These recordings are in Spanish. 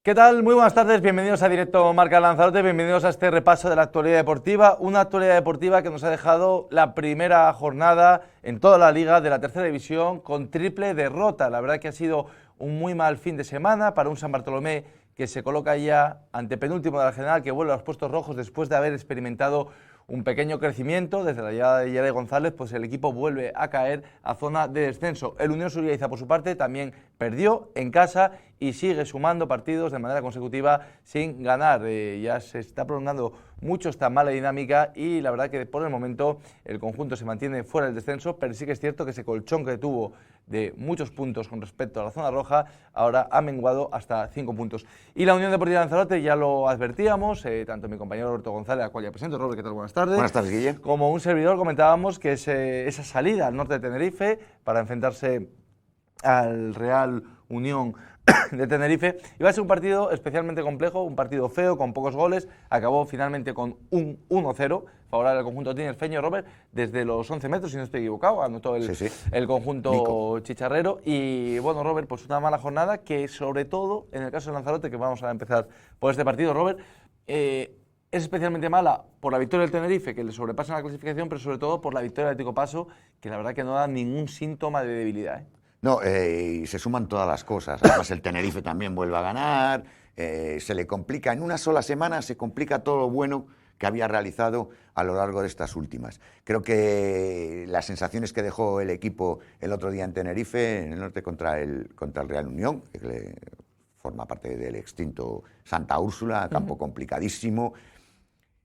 ¿Qué tal? Muy buenas tardes, bienvenidos a Directo Marca Lanzarote, bienvenidos a este repaso de la actualidad deportiva, una actualidad deportiva que nos ha dejado la primera jornada en toda la liga de la tercera división con triple derrota. La verdad que ha sido un muy mal fin de semana para un San Bartolomé que se coloca ya antepenúltimo de la general, que vuelve a los puestos rojos después de haber experimentado un pequeño crecimiento. Desde la llegada de Yare González, pues el equipo vuelve a caer a zona de descenso. El Unión Subiaiza, por su parte, también perdió en casa y sigue sumando partidos de manera consecutiva sin ganar. Ya se está prolongando mucho esta mala dinámica y la verdad que por el momento el conjunto se mantiene fuera del descenso, pero sí que es cierto que ese colchón que tuvo de muchos puntos con respecto a la zona roja ahora ha menguado hasta 5 puntos. Y la Unión Deportiva Lanzarote, ya lo advertíamos, tanto mi compañero Roberto González, al cual ya presento. Robert, ¿qué tal? Buenas tardes. Buenas tardes, Guille. Como un servidor comentábamos que esa salida al norte de Tenerife para enfrentarse al Real Unión de Tenerife iba a ser un partido especialmente complejo, un partido feo, con pocos goles. Acabó finalmente con un 1-0 favorable al conjunto tinerfeño. Robert, desde los 11 metros, si no estoy equivocado, anotó el conjunto Nico chicharrero. Y bueno, Robert, pues una mala jornada que, sobre todo en el caso de Lanzarote, que vamos a empezar por este partido, Robert, es especialmente mala por la victoria del Tenerife, que le sobrepasa en la clasificación, pero sobre todo por la victoria del Atlético Paso, que la verdad que no da ningún síntoma de debilidad. No, y se suman todas las cosas. Además, el Tenerife también vuelve a ganar. Se le complica, en una sola semana se complica todo lo bueno que había realizado a lo largo de estas últimas. Creo que las sensaciones que dejó el equipo el otro día en Tenerife, en el norte contra el Real Unión, que forma parte del extinto Santa Úrsula, campo complicadísimo.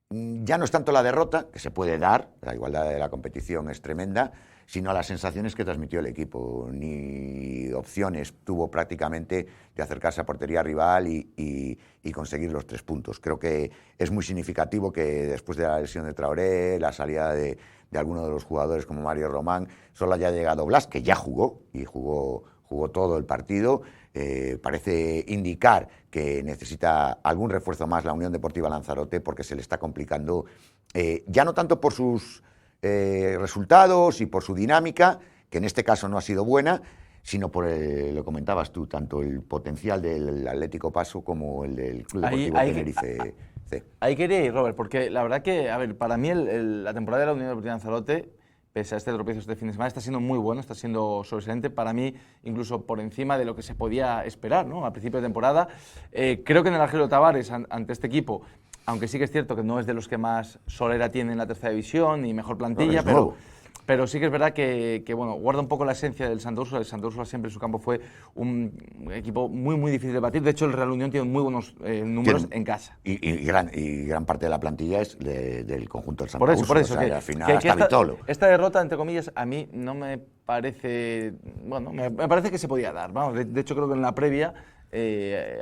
Ya no es tanto la derrota, que se puede dar, la igualdad de la competición es tremenda, sino las sensaciones que transmitió el equipo. Ni opciones tuvo prácticamente de acercarse a portería rival y conseguir los 3 puntos. Creo que es muy significativo que después de la lesión de Traoré, la salida de algunos de los jugadores como Mario Román, solo haya llegado Blas, que ya jugó y jugó todo el partido. Parece indicar que necesita algún refuerzo más la Unión Deportiva Lanzarote, porque se le está complicando, ya no tanto por sus resultados y por su dinámica, que en este caso no ha sido buena, sino por lo comentabas tú, tanto el potencial del Atlético Paso como el del Club Deportivo Tenerife C. Ahí quería ir, Robert, porque la verdad que, a ver, para mí la temporada de la Unión Deportiva Lanzarote, pese a este tropiezo este fin de semana, está siendo muy bueno, está siendo sobresaliente, para mí incluso por encima de lo que se podía esperar, ¿no? A principio de temporada. Creo que en el Argelio Tavares, ante este equipo, aunque sí que es cierto que no es de los que más solera tiene en la tercera división ni mejor plantilla, pero sí que es verdad que bueno, guarda un poco la esencia del Santa Úrsula. El Santa Úrsula siempre en su campo fue un equipo muy difícil de batir. De hecho, el Real Unión tiene muy buenos números en casa. Y gran parte de la plantilla es del conjunto del Santa Úrsula. Por eso, o sea, que al final hasta Vitolo. Esta derrota, entre comillas, a mí no me parece... Bueno, me parece que se podía dar. Vamos, de hecho, creo que en la previa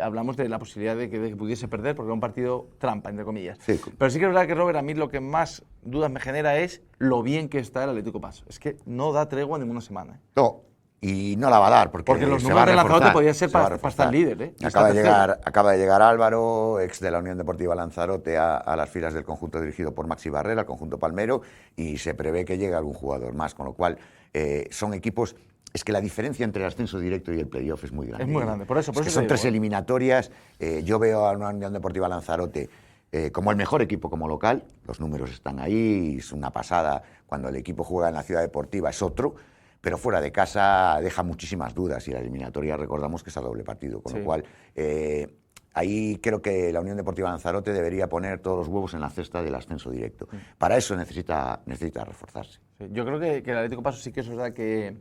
hablamos de la posibilidad de que pudiese perder, porque era un partido trampa, entre comillas. Sí. Pero sí que es verdad que, Robert, a mí lo que más dudas me genera es lo bien que está el Atlético Paso. Es que no da tregua ninguna semana. No, y no la va a dar, porque los números de Lanzarote podían ser para estar líder. Acaba de llegar Álvaro, ex de la Unión Deportiva Lanzarote, a las filas del conjunto dirigido por Maxi Barrera, el conjunto palmero, y se prevé que llegue algún jugador más, con lo cual son equipos... Es que la diferencia entre el ascenso directo y el playoff es muy grande. Es muy grande, por eso son 3 eliminatorias. Yo veo a una Unión Deportiva Lanzarote como el mejor equipo como local. Los números están ahí, es una pasada. Cuando el equipo juega en la ciudad deportiva es otro, pero fuera de casa deja muchísimas dudas, y la eliminatoria recordamos que es a doble partido, con lo cual ahí creo que la Unión Deportiva Lanzarote debería poner todos los huevos en la cesta del ascenso directo. Para eso necesita reforzarse. Yo creo que el Atlético Paso sí que es verdad que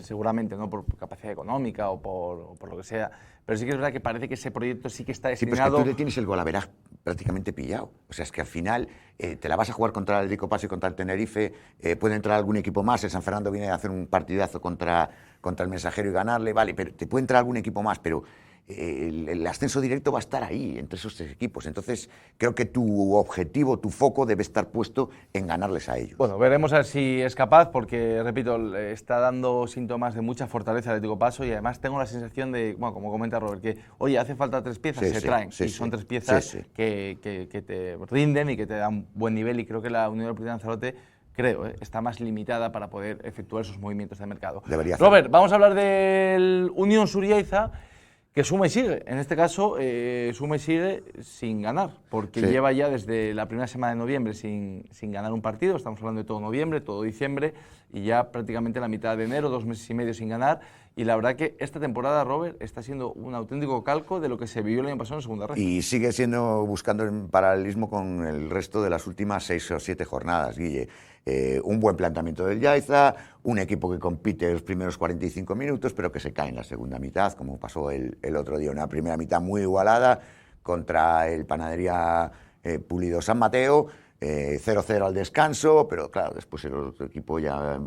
seguramente, no por capacidad económica o por lo que sea, pero sí que es verdad que parece que ese proyecto sí que está destinado... Sí, pero es que tú le tienes el golaveraje prácticamente pillado. O sea, es que al final te la vas a jugar contra el Atlético Paso y contra el Tenerife, puede entrar algún equipo más, el San Fernando viene a hacer un partidazo contra el Mensajero y ganarle, vale, pero te puede entrar algún equipo más, pero... El ascenso directo va a estar ahí, entre esos 3 equipos. Entonces, creo que tu objetivo, tu foco debe estar puesto en ganarles a ellos. Bueno, veremos a ver si es capaz, porque, repito, está dando síntomas de mucha fortaleza el Atlético Paso, y además tengo la sensación de, bueno, como comenta Robert, que, oye, hace falta 3 piezas, se traen, y son 3 piezas que te rinden y que te dan buen nivel, y creo que la Unión Deportiva Lanzarote está más limitada para poder efectuar esos movimientos de mercado. Debería Robert, vamos a hablar del Unión Subiaiza, que suma y sigue. En este caso, suma y sigue sin ganar, porque lleva ya desde la primera semana de noviembre sin ganar un partido. Estamos hablando de todo noviembre, todo diciembre, y ya prácticamente la mitad de enero, 2 meses y medio sin ganar. Y la verdad que esta temporada, Robert, está siendo un auténtico calco de lo que se vivió el año pasado en segunda red. Y sigue siendo, buscando el paralelismo con el resto de las últimas 6 o 7 jornadas, Guille. Un buen planteamiento del Yaiza, un equipo que compite los primeros 45 minutos, pero que se cae en la segunda mitad, como pasó el otro día. Una primera mitad muy igualada contra el Panadería Pulido San Mateo, 0-0 al descanso, pero claro, después el otro equipo ya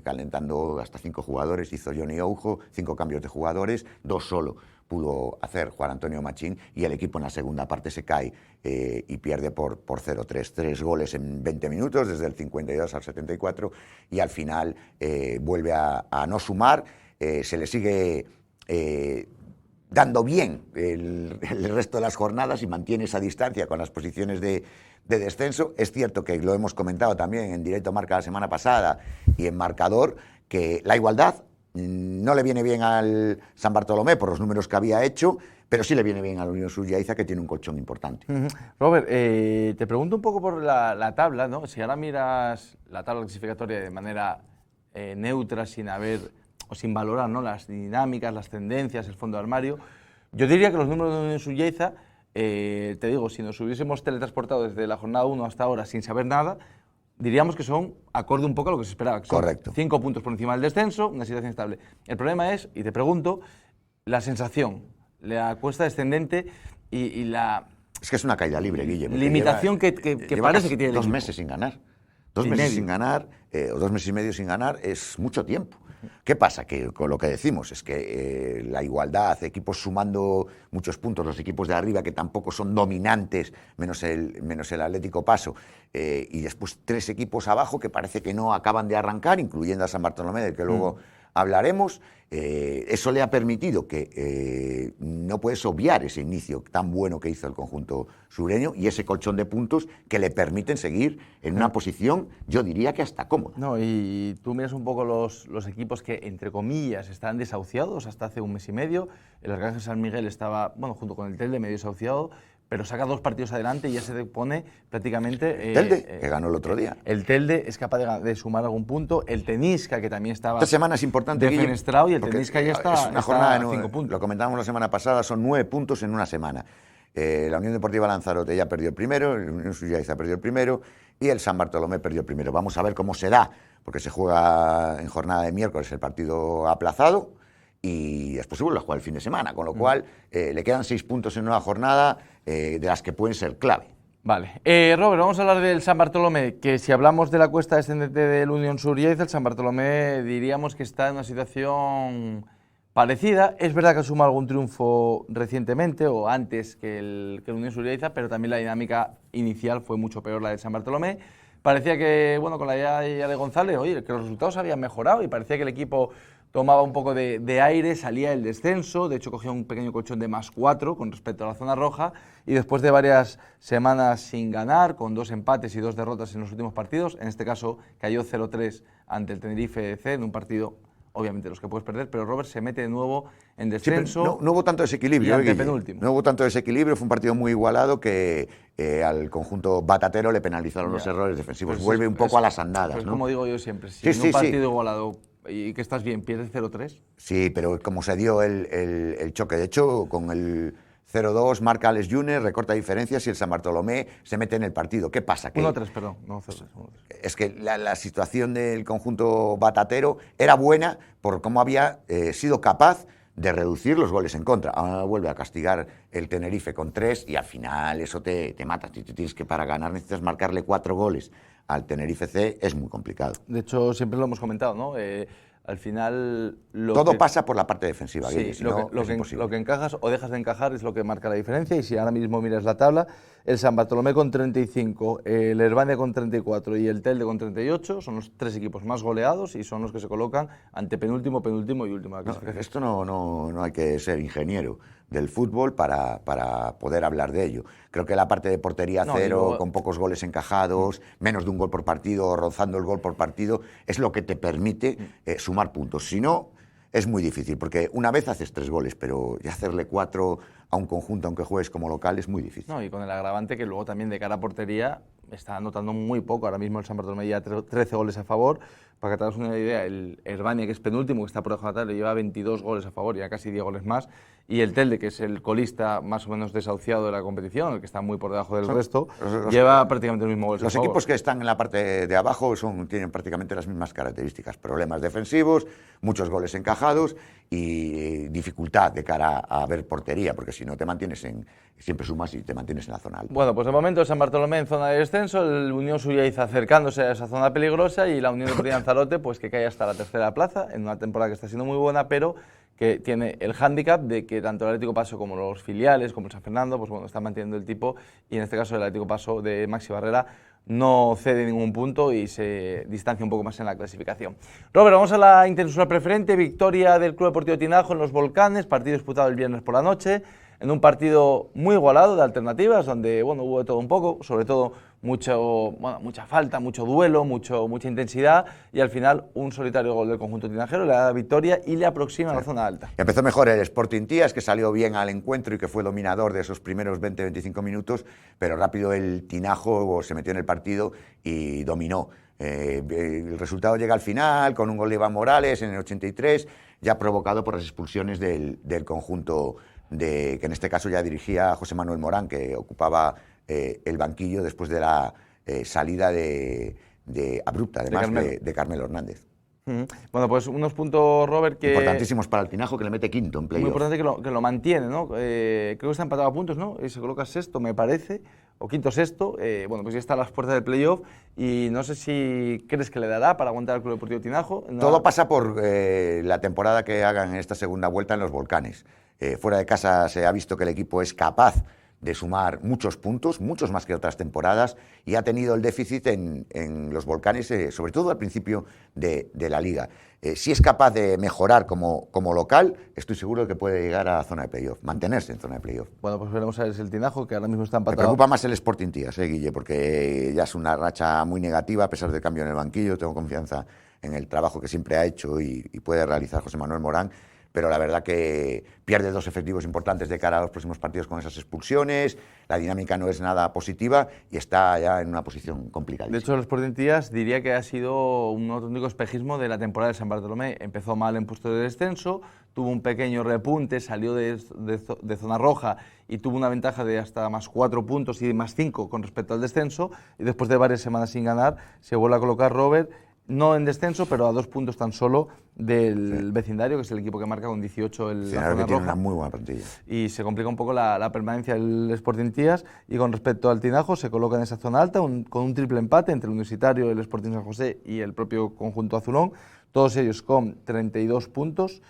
calentando hasta 5 jugadores, hizo Johnny Oujo, 5 cambios de jugadores, 2 solo pudo hacer Juan Antonio Machín, y el equipo en la segunda parte se cae y pierde por 0-3. 3 goles en 20 minutos, desde el 52 al 74, y al final vuelve a no sumar. Se le sigue dando bien el resto de las jornadas y mantiene esa distancia con las posiciones de descenso. Es cierto que lo hemos comentado también en Directo Marca la semana pasada y en Marcador, que la igualdad no le viene bien al San Bartolomé por los números que había hecho, pero sí le viene bien a la Unión Sur-Yaiza, que tiene un colchón importante. Robert, te pregunto un poco por la tabla, ¿no? Si ahora miras la tabla clasificatoria de manera neutra, sin valorar, ¿no?, las dinámicas, las tendencias, el fondo de armario, yo diría que los números de la Unión Sur-Yaiza, te digo, si nos hubiésemos teletransportado desde la jornada 1 hasta ahora sin saber nada, diríamos que son acorde un poco a lo que se esperaba. Que son correcto. 5 puntos por encima del descenso, una situación estable. El problema es, y te pregunto, la sensación, la cuesta descendente y la... Es que es una caída libre, Guille. Limitación que parece que tiene el 2 equipo. meses sin ganar. 2 meses sin ganar, o 2 meses y medio sin ganar, es mucho tiempo. ¿Qué pasa? Que con lo que decimos es que la igualdad, equipos sumando muchos puntos, los equipos de arriba que tampoco son dominantes, menos el Atlético Paso, y después 3 equipos abajo que parece que no acaban de arrancar, incluyendo a San Bartolomé, del que luego hablaremos. Eso le ha permitido que no puedes obviar ese inicio tan bueno que hizo el conjunto sureño y ese colchón de puntos que le permiten seguir en una posición, yo diría que hasta cómoda. No, y tú miras un poco los equipos que, entre comillas, están desahuciados hasta hace 1 mes y medio. El Arcángel San Miguel estaba, junto con el Telde, medio desahuciado, pero saca 2 partidos adelante y ya se pone prácticamente... Telde, que ganó el otro día. El Telde es capaz de sumar algún punto. El Tenisca, que también estaba... Esta semana es importante, defenestrado, y el Tenisca ya está, es una jornada está a 5 puntos. Lo comentábamos la semana pasada, son 9 puntos en una semana. La Unión Deportiva Lanzarote ya perdió el primero, la Unión Sur-Yaiza perdió el primero y el San Bartolomé perdió el primero. Vamos a ver cómo se da, porque se juega en jornada de miércoles el partido aplazado y después se vuelve a jugar el fin de semana, con lo cual le quedan 6 puntos en una jornada de las que pueden ser clave. Vale. Robert, vamos a hablar del San Bartolomé, que si hablamos de la cuesta descendente del Unión Sur-Yaiza, el San Bartolomé diríamos que está en una situación parecida. Es verdad que ha sumado algún triunfo recientemente o antes que el Unión Sur-Yaiza, pero también la dinámica inicial fue mucho peor la del San Bartolomé. Parecía que, con la llegada de González, que los resultados habían mejorado y parecía que el equipo tomaba un poco de aire, salía del descenso. De hecho, cogió un pequeño colchón de +4 con respecto a la zona roja, y después de varias semanas sin ganar, con 2 empates y 2 derrotas en los últimos partidos, en este caso cayó 0-3 ante el Tenerife C en un partido, obviamente los que puedes perder, pero Robert se mete de nuevo en descenso. Sí, no hubo tanto desequilibrio. Antepenúltimo. No hubo tanto desequilibrio, fue un partido muy igualado que al conjunto batatero le penalizaron los errores defensivos. Pues vuelve un poco a las andadas. Pues ¿no? Como digo yo siempre, si en un partido igualado y que estás bien, pierdes 0-3. Sí, pero como se dio el choque, de hecho, con el 0-2 marca Alex Yunes, recorta diferencias y el San Bartolomé se mete en el partido. ¿Qué pasa? 1-3, perdón, no 0-3. Es que la situación del conjunto batatero era buena por cómo había sido capaz de reducir los goles en contra. Ahora vuelve a castigar el Tenerife con 3 y al final eso te mata. Si tú tienes que, para ganar, necesitas marcarle 4 goles al Tenerife C, es muy complicado. De hecho, siempre lo hemos comentado, ¿no? Al final... Todo pasa por la parte defensiva. Sí, lo que encajas o dejas de encajar es lo que marca la diferencia. Y si ahora mismo miras la tabla, el San Bartolomé con 35, el Herbania con 34 y el Telde con 38 son los 3 equipos más goleados y son los que se colocan ante penúltimo, penúltimo y último. Esto no hay que ser ingeniero del fútbol para poder hablar de ello. Creo que la parte de portería cero, con pocos goles encajados, menos de un gol por partido, rozando el gol por partido, es lo que te permite sumar puntos. Si no, es muy difícil, porque una vez haces 3 goles, pero ya hacerle 4 a un conjunto, aunque juegues como local, es muy difícil. No, y con el agravante que luego también de cara a portería está anotando muy poco. Ahora mismo el San Bartolomé ya 13 goles a favor. Para que te hagas una idea, el Herbania, que es penúltimo, que está por debajo de la tabla, lleva 22 goles a favor, ya casi 10 goles más. Y el Telde, que es el colista más o menos desahuciado de la competición, el que está muy por debajo del resto, lleva prácticamente los mismos goles a favor. Los equipos que están en la parte de abajo tienen prácticamente las mismas características. Problemas defensivos, muchos goles encajados y dificultad de cara a ver portería, porque si no te mantienes siempre sumas y te mantienes en la zona alta. Bueno, pues de momento San Bartolomé en zona de descenso, el Unión Suyaiza acercándose a esa zona peligrosa y la Unión Deportiva Lanzarote pues que cae hasta la tercera plaza en una temporada que está siendo muy buena, pero que tiene el hándicap de que tanto el Atlético Paso como los filiales, como el San Fernando, pues bueno, están manteniendo el tipo y en este caso el Atlético Paso de Maxi Barrera no cede ningún punto y se distancia un poco más en la clasificación. Robert, vamos a la internacional preferente, victoria del Club Deportivo Tinajo en los Volcanes, partido disputado el viernes por la noche, en un partido muy igualado de alternativas, donde bueno, hubo de todo un poco, sobre todo mucha falta, mucho duelo, mucha intensidad, y al final un solitario gol del conjunto tinajero le da la victoria y le aproxima a la zona alta. Empezó mejor el Sporting Tías, que salió bien al encuentro y que fue dominador de esos primeros 20-25 minutos, pero rápido el Tinajo se metió en el partido y dominó. El resultado llega al final con un gol de Iván Morales en el 83, ya provocado por las expulsiones del conjunto que en este caso ya dirigía José Manuel Morán, que ocupaba el banquillo después de la salida abrupta, además, de Carmelo Hernández. Bueno, pues unos puntos, Robert, que... Importantísimos para el Tinajo, que le mete quinto en playoff. Muy importante que lo mantiene, ¿no? Creo que está empatado a puntos, ¿no? Y se coloca sexto, me parece, o quinto sexto. Bueno, pues ya está a las puertas del playoff y no sé si crees que le dará para aguantar al Club Deportivo Tinajo. Todo pasa por la temporada que hagan en esta segunda vuelta en los Volcanes. Fuera de casa se ha visto que el equipo es capaz de sumar muchos puntos, muchos más que otras temporadas, y ha tenido el déficit en los Volcanes, sobre todo al principio de la Liga. Si es capaz de mejorar como local, estoy seguro de que puede llegar a la zona de playoff, mantenerse en zona de playoff. Bueno, pues veremos a ver si el Tinajo, que ahora mismo está empatado. Me preocupa más el Sporting Tías, Guille, porque ya es una racha muy negativa a pesar del cambio en el banquillo. Tengo confianza en el trabajo que siempre ha hecho y puede realizar José Manuel Morán, pero la verdad que pierde 2 efectivos importantes de cara a los próximos partidos con esas expulsiones, la dinámica no es nada positiva y está ya en una posición complicadísima. De hecho, el Sporting Tías diría que ha sido un auténtico espejismo de la temporada de San Bartolomé. Empezó mal en puesto de descenso, tuvo un pequeño repunte, salió de zona roja y tuvo una ventaja de hasta más 4 puntos y más 5 con respecto al descenso, y después de varias semanas sin ganar se vuelve a colocar, Robert, no en descenso, pero a 2 puntos tan solo del vecindario, que es el equipo que marca con 18 la zona roja. Tiene una muy buena plantilla. Y se complica un poco la permanencia del Sporting Tías, y con respecto al Tinajo se coloca en esa zona alta con un triple empate entre el Universitario, el Sporting San José y el propio conjunto azulón, todos ellos con 32 puntos.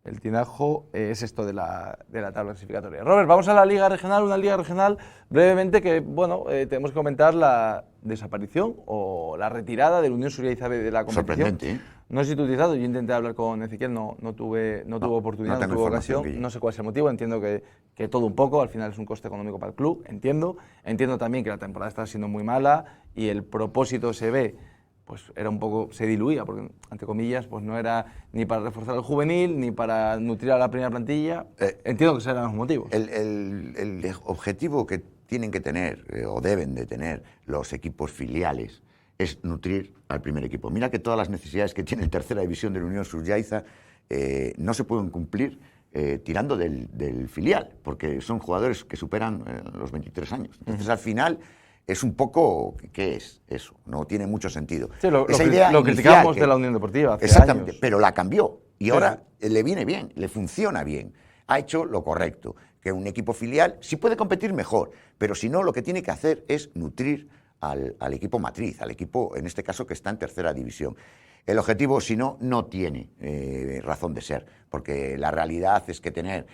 El Tinajo es esto de la tabla clasificatoria. Robert, vamos a la Liga Regional, una Liga Regional brevemente que, bueno, tenemos que comentar la desaparición o la retirada del Unión Suyaiza de la competición. Sorprendente, ¿eh? No sé si tú utilizado, yo intenté hablar con Ezequiel, no tuve oportunidad, no tuve ocasión, no sé cuál es el motivo, entiendo que todo un poco, al final es un coste económico para el club, entiendo también que la temporada está siendo muy mala y el propósito se ve, pues era un poco, se diluía, porque, entre comillas, pues no era ni para reforzar el juvenil, ni para nutrir a la primera plantilla. Entiendo que serán los motivos. El objetivo que tienen que tener, o deben de tener, los equipos filiales, es nutrir al primer equipo. Mira que todas las necesidades que tiene el tercera división de la Unión Suyaiza no se pueden cumplir tirando del filial, porque son jugadores que superan los 23 años. Entonces, al final, es un poco, ¿qué es eso? No tiene mucho sentido. Sí, lo criticamos de la Unión Deportiva hace exactamente, años. Pero la cambió y ahora le viene bien, le funciona bien. Ha hecho lo correcto, que un equipo filial sí puede competir mejor, pero si no, lo que tiene que hacer es nutrir al equipo matriz, al equipo, en este caso, que está en tercera división. El objetivo, si no, no tiene razón de ser, porque la realidad es que tener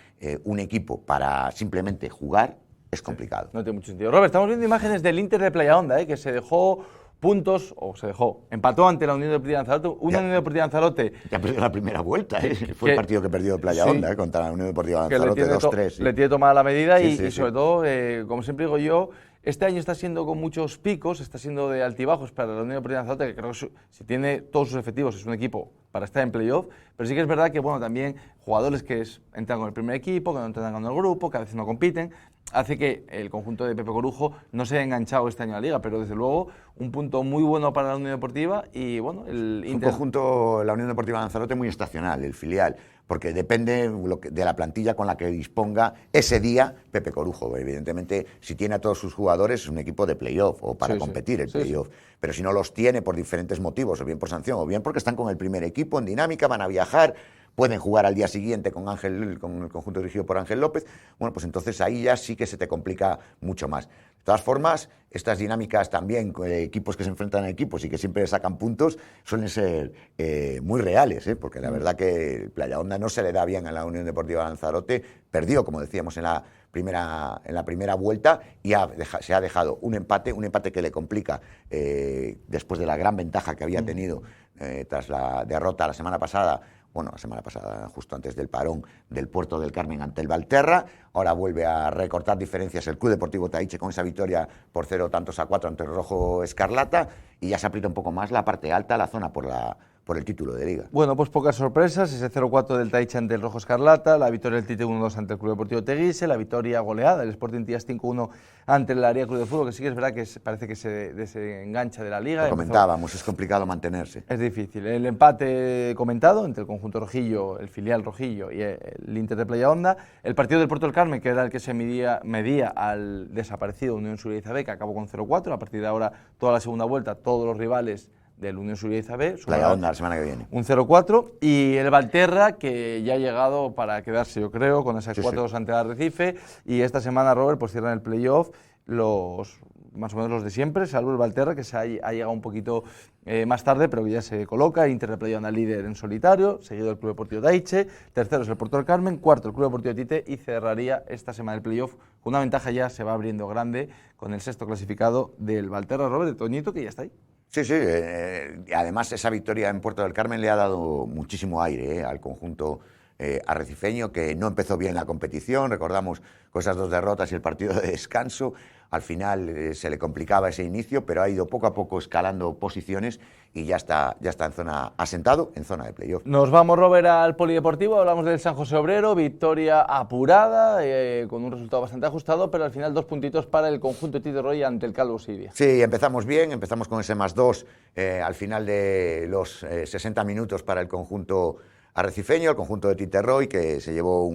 un equipo para simplemente jugar es complicado. No tiene mucho sentido. Robert, estamos viendo imágenes del Inter de Playa Honda, que se dejó puntos, o se dejó, empató ante la Unión Deportiva Lanzarote, Unión Deportiva Lanzarote... Ya perdió la primera vuelta, fue el partido que perdió Playa Honda, contra la Unión Deportiva Lanzarote 2-3. Sí. Le tiene tomada la medida y sobre todo, como siempre digo yo, este año está siendo con muchos picos, está siendo de altibajos para la Unión Deportiva Lanzarote, que creo que si tiene todos sus efectivos es un equipo para estar en playoff, pero sí que es verdad que bueno, también jugadores que entran con el primer equipo, que no entran con el grupo, que a veces no compiten, hace que el conjunto de Pepe Corujo no se haya enganchado este año a la Liga, pero desde luego un punto muy bueno para la Unión Deportiva y bueno, el Inter... Un conjunto, la Unión Deportiva Lanzarote, muy estacional, el filial, porque depende de la plantilla con la que disponga ese día Pepe Corujo. Evidentemente, si tiene a todos sus jugadores es un equipo de playoff o para competir el playoff, pero si no los tiene por diferentes motivos, o bien por sanción, o bien porque están con el primer equipo en dinámica, van a viajar, pueden jugar al día siguiente con el conjunto dirigido por Ángel López, bueno, pues entonces ahí ya sí que se te complica mucho más. De todas formas, estas dinámicas también, equipos que se enfrentan a equipos y que siempre sacan puntos, suelen ser muy reales, porque la verdad que Playa Honda no se le da bien a la Unión Deportiva Lanzarote, perdió, como decíamos, en la primera vuelta y se ha dejado un empate que le complica después de la gran ventaja que había tenido tras la derrota la semana pasada, justo antes del parón del Puerto del Carmen ante el Valterra. Ahora vuelve a recortar diferencias el Club Deportivo Taiche con esa victoria por 0-4 ante el Rojo Escarlata y ya se aprieta un poco más la parte alta, la zona por el título de Liga. Bueno, pues pocas sorpresas, ese 0-4 del Taiche ante el Rojo Escarlata, la victoria del Tite 1-2 ante el Club Deportivo Teguise, la victoria goleada del Sporting Tías 5-1 ante el Área Club de Fútbol, que sí que es verdad que parece que se desengancha de la Liga. Lo comentábamos, es complicado mantenerse. Es difícil. El empate comentado entre el conjunto rojillo, el filial rojillo y el Inter de Playa Honda, el partido del Puerto del Carmen, que era el que se medía al desaparecido Unión Subiza B, que acabó con 0-4, a partir de ahora toda la segunda vuelta, todos los rivales del Unión Subiza B. Playa Honda la semana que viene. Un 0-4 y el Valterra, que ya ha llegado para quedarse, yo creo, con esas 4-2 ante el Arrecife, y esta semana, Robert, pues cierran el playoff más o menos los de siempre, salvo el Valterra, que ha llegado un poquito más tarde, pero que ya se coloca. Inter de Playa Honda líder en solitario, seguido el Club Deportivo Taiche, tercero es el Puerto del Carmen, cuarto el Club Deportivo Tite y cerraría esta semana el playoff con una ventaja ya se va abriendo grande con el sexto clasificado del Valterra, Robert, de Toñito, que ya está ahí. Sí, además esa victoria en Puerto del Carmen le ha dado muchísimo aire al conjunto arrecifeño, que no empezó bien la competición, recordamos con esas 2 derrotas y el partido de descanso, al final se le complicaba ese inicio, pero ha ido poco a poco escalando posiciones y ya está asentado en zona de playoff. Nos vamos, Robert, al polideportivo, hablamos del San José Obrero, victoria apurada, con un resultado bastante ajustado, pero al final 2 puntitos para el conjunto de Tite Roy ante el Calvo Siria. Sí, empezamos bien, empezamos con ese +2 al final de los 60 minutos para el conjunto arrecifeño, el conjunto de Tite Roy, que se llevó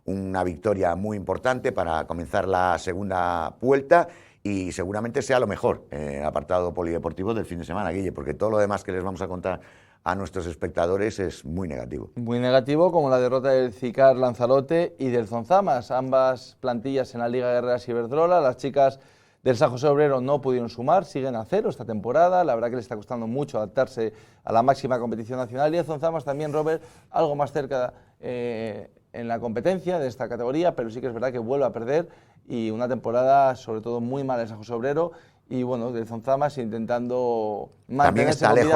una victoria muy importante para comenzar la segunda vuelta y seguramente sea lo mejor apartado polideportivo del fin de semana, Guille, porque todo lo demás que les vamos a contar a nuestros espectadores es muy negativo. Muy negativo, como la derrota del Cicar Lanzarote y del Zonzamas, ambas plantillas en la Liga Guerreras Iberdrola. Las chicas del San José Obrero no pudieron sumar, siguen a 0 esta temporada, la verdad que les está costando mucho adaptarse a la máxima competición nacional, y el Zonzamas también, Robert, algo más cerca en la competencia de esta categoría, pero sí que es verdad que vuelve a perder y una temporada sobre todo muy mala en San José Obrero, y bueno, del Zonzamas intentando mantenerse también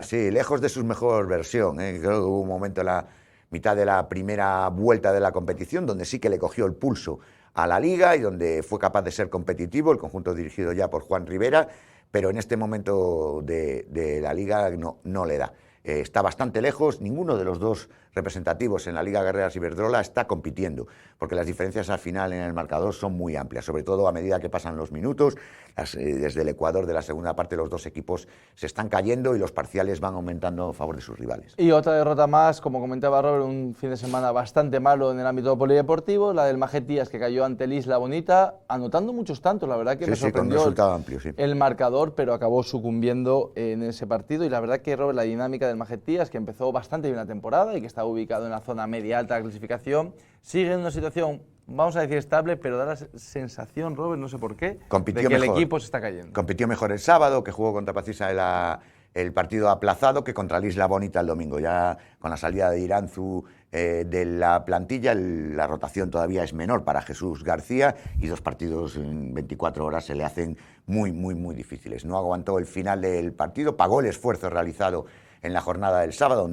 está lejos de su mejor versión, Creo que hubo un momento en la mitad de la primera vuelta de la competición donde sí que le cogió el pulso a la Liga y donde fue capaz de ser competitivo, el conjunto dirigido ya por Juan Rivera, pero en este momento de la Liga no le da. Está bastante lejos, ninguno de los 2 representativos en la Liga Guerreras Iberdrola está compitiendo, porque las diferencias al final en el marcador son muy amplias, sobre todo a medida que pasan los minutos, desde el ecuador de la segunda parte los 2 equipos se están cayendo y los parciales van aumentando a favor de sus rivales. Y otra derrota más, como comentaba Robert, un fin de semana bastante malo en el ámbito polideportivo, la del Majetías, que cayó ante el Isla Bonita, anotando muchos tantos, la verdad que me sorprendió con un resultado amplio, el marcador, pero acabó sucumbiendo en ese partido, y la verdad que, Robert, la dinámica del Majetías, que empezó bastante bien la temporada y que está ubicado en la zona media-alta de la clasificación, sigue en una situación, vamos a decir, estable, pero da la sensación, Robert, no sé por qué, de que el equipo se está cayendo. Compitió mejor el sábado, que jugó contra Pacisa el partido aplazado que contra el Isla Bonita el domingo. Ya con la salida de Iranzu de la plantilla, la rotación todavía es menor para Jesús García y 2 partidos en 24 horas se le hacen muy, muy, muy difíciles. No aguantó el final del partido, pagó el esfuerzo realizado en la jornada del sábado,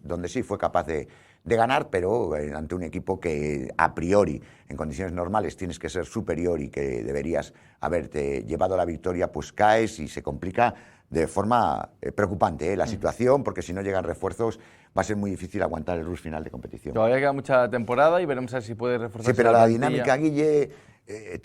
donde sí fue capaz de ganar, pero ante un equipo que a priori, en condiciones normales, tienes que ser superior y que deberías haberte llevado la victoria, pues caes y se complica de forma preocupante la situación, porque si no llegan refuerzos va a ser muy difícil aguantar el rush final de competición. Todavía queda mucha temporada y veremos a ver si puede reforzar. Sí, pero la dinámica, Guille,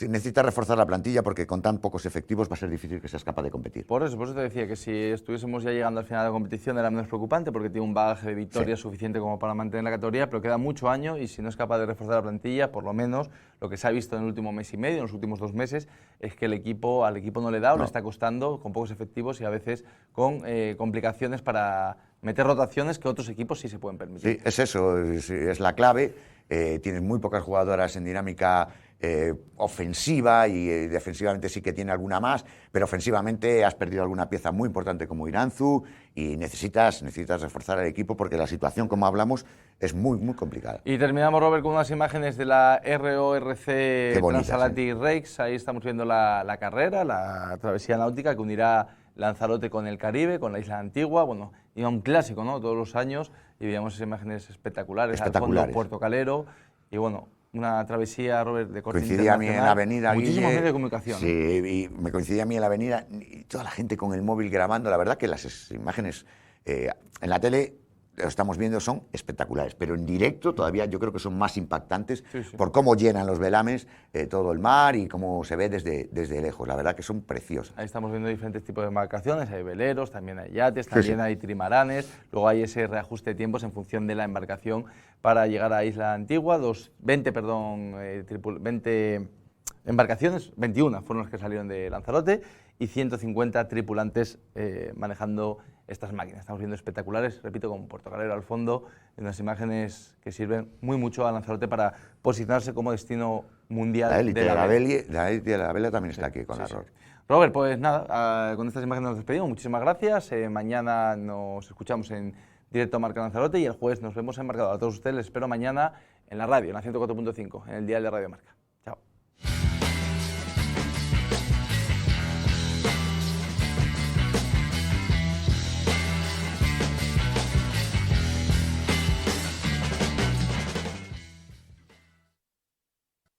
necesita reforzar la plantilla porque con tan pocos efectivos va a ser difícil que seas capaz de competir. Por eso te decía que si estuviésemos ya llegando al final de la competición era menos preocupante porque tiene un bagaje de victorias suficiente como para mantener la categoría, pero queda mucho año y si no es capaz de reforzar la plantilla, por lo menos lo que se ha visto en el último mes y medio, en los últimos 2 meses, es que al equipo no le da o le está costando con pocos efectivos y a veces con complicaciones para meter rotaciones que otros equipos sí se pueden permitir. Sí, es eso, es la clave. Tienes muy pocas jugadoras en dinámica ofensiva y defensivamente sí que tiene alguna más, pero ofensivamente has perdido alguna pieza muy importante como Iranzu y necesitas reforzar el equipo porque la situación, como hablamos, es muy, muy complicada. Y terminamos, Robert, con unas imágenes de la RORC Transalati Rex. Ahí estamos viendo la carrera, la travesía náutica que unirá Lanzarote con el Caribe, con la isla Antigua. Bueno, iba un clásico, ¿no? Todos los años y veíamos esas imágenes espectaculares. Al fondo Puerto Calero y bueno, una travesía, Robert, de corte coincidía a mí en la avenida, muchísimos Guille, medios de comunicación. Sí, y me coincidía a mí en la avenida y toda la gente con el móvil grabando. La verdad que las imágenes en la tele lo estamos viendo son espectaculares, pero en directo todavía yo creo que son más impactantes por cómo llenan los velames todo el mar y cómo se ve desde lejos. La verdad que son preciosas. Ahí estamos viendo diferentes tipos de embarcaciones, hay veleros, también hay yates, también hay trimaranes, luego hay ese reajuste de tiempos en función de la embarcación para llegar a Isla Antigua. 20 embarcaciones, 21 fueron las que salieron de Lanzarote y 150 tripulantes manejando estas máquinas. Estamos viendo espectaculares, repito, con Puerto Calero al fondo, en unas imágenes que sirven muy mucho a Lanzarote para posicionarse como destino mundial. La élite de la vela también está aquí con la ROR. Robert, pues nada, con estas imágenes nos despedimos. Muchísimas gracias. Mañana nos escuchamos en directo a Marca Lanzarote y el jueves nos vemos en Marcador. A todos ustedes les espero mañana en la radio, en la 104.5, en el dial de Radio Marca.